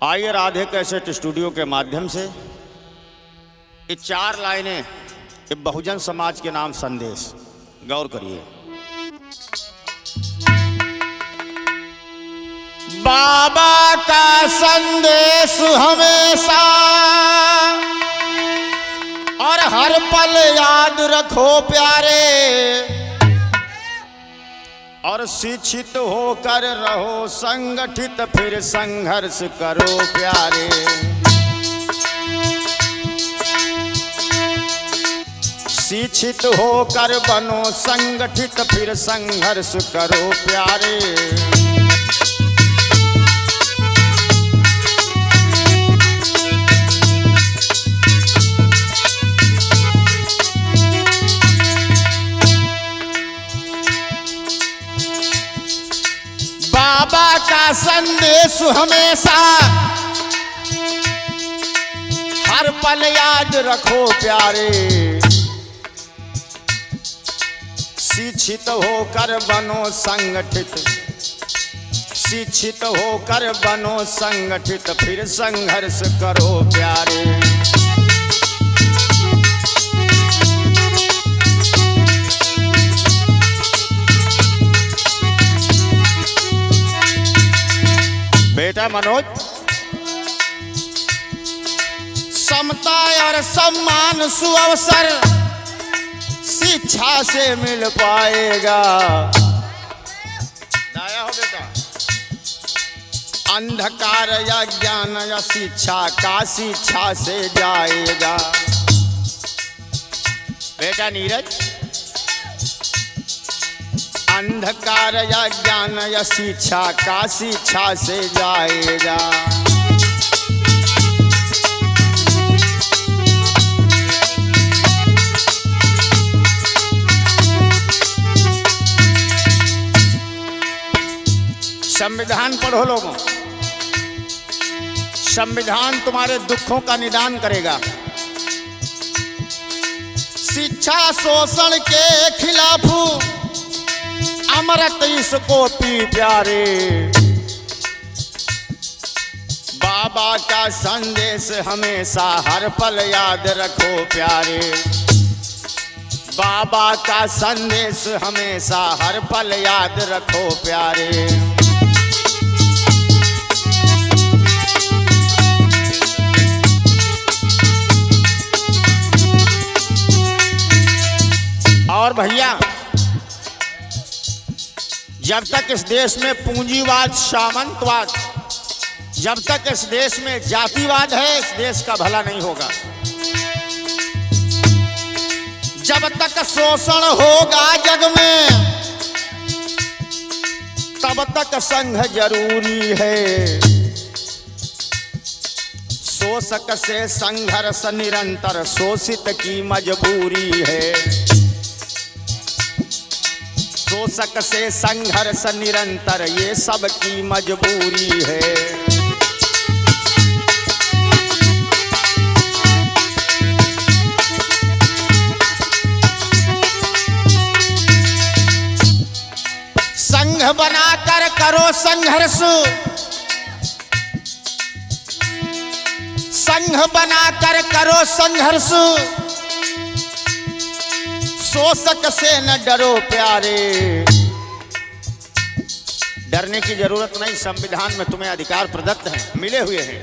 आइए Radhe cassette studio के माध्यम से ये 4 लाइनें ये बहुजन समाज के नाम संदेश गौर करिए। बाबा का संदेश हमेशा और हर पल याद रखो प्यारे, और शिक्षित होकर रहो संगठित फिर संघर्ष करो प्यारे। शिक्षित होकर बनो संगठित फिर संघर्ष करो प्यारे। बाबा का संदेश हमेशा हर पल याद रखो प्यारे। शिक्षित होकर बनो संगठित, शिक्षित होकर बनो संगठित फिर संघर्ष करो प्यारे। बेटा मनोज, समता और सम्मान सुअवसर शिक्षा से मिल पाएगा। दाया हो बेटा। अंधकार या ज्ञान या शिक्षा का शिक्षा से जाएगा। बेटा नीरज, अंधकार या ज्ञान या शिक्षा का शिक्षा से जाएगा। संविधान पढ़ो लोगों, संविधान तुम्हारे दुखों का निदान करेगा। शिक्षा शोषण के खिलाफ अमृत इसको पी प्यारे। बाबा का संदेश हमेशा हर पल याद रखो प्यारे। बाबा का संदेश हमेशा हर पल याद रखो प्यारे। और भैया, जब तक इस देश में पूंजीवाद सामंतवाद, जब तक इस देश में जातिवाद है, इस देश का भला नहीं होगा। जब तक शोषण होगा जग में, तब तक संघ जरूरी है। शोषक से संघर्ष निरंतर शोषित की मजबूरी है। शोषक से संघर्ष निरंतर ये सब की मजबूरी है। संघ बनाकर करो संघर्ष, संघ बनाकर करो संघर्ष। शोषक से न डरो प्यारे। डरने की जरूरत नहीं, संविधान में तुम्हें अधिकार प्रदत्त हैं, मिले हुए हैं।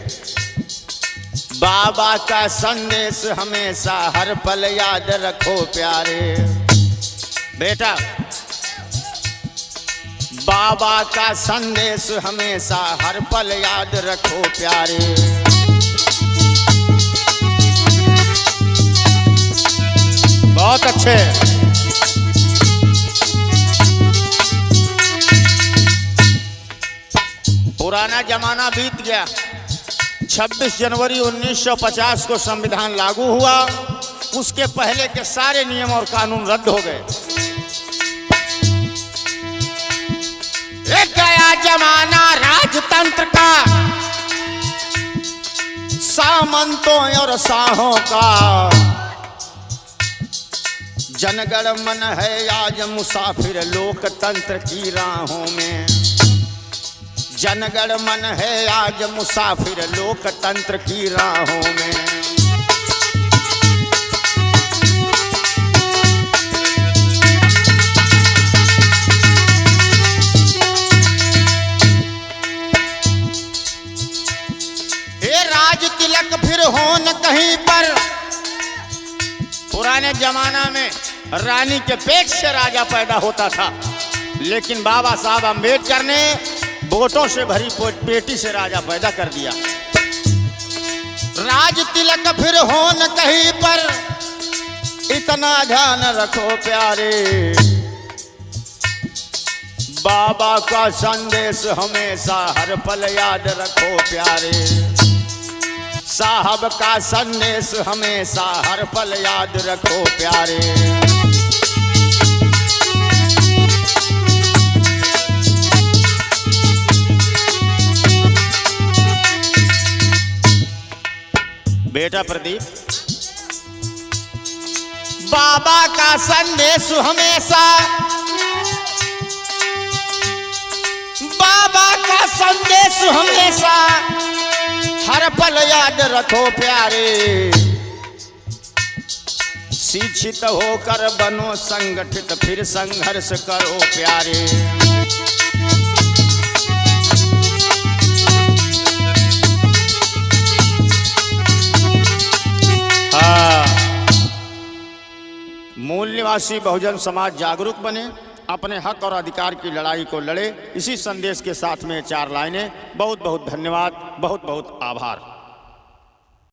बाबा का संदेश हमेशा हर पल याद रखो प्यारे। बेटा, बाबा का संदेश हमेशा हर पल याद रखो प्यारे। बहुत अच्छे। पुराना जमाना बीत गया। 26 जनवरी 1950 को संविधान लागू हुआ। उसके पहले के सारे नियम और कानून रद्द हो गए। एक गया जमाना राजतंत्र का, सामंतों और शाहों का। जनगण मन है आज मुसाफिर लोकतंत्र की राहों में। जनगण मन है आज मुसाफिर लोकतंत्र की राहों में। राज तिलक फिर हो न कहीं पर। पुराने जमाना में रानी के पेट से राजा पैदा होता था, लेकिन बाबा साहब अम्बेडकर ने वोटों से भरी पेटी से राजा पैदा कर दिया। राज तिलक फिर हो न कहीं पर, इतना ध्यान रखो प्यारे, बाबा का संदेश हमेशा हर पल याद रखो प्यारे। साहब का संदेश हमेशा हर पल याद रखो प्यारे। बेटा प्रदीप, बाबा का संदेश हमेशा, बाबा का संदेश हमेशा हर पल याद रखो प्यारे। शिक्षित होकर बनो संगठित, फिर संघर्ष करो प्यारे। हाँ, मूल निवासी बहुजन समाज जागरूक बने, अपने हक और अधिकार की लड़ाई को लड़े। इसी संदेश के साथ में 4 लाइनें। बहुत बहुत धन्यवाद, बहुत बहुत आभार।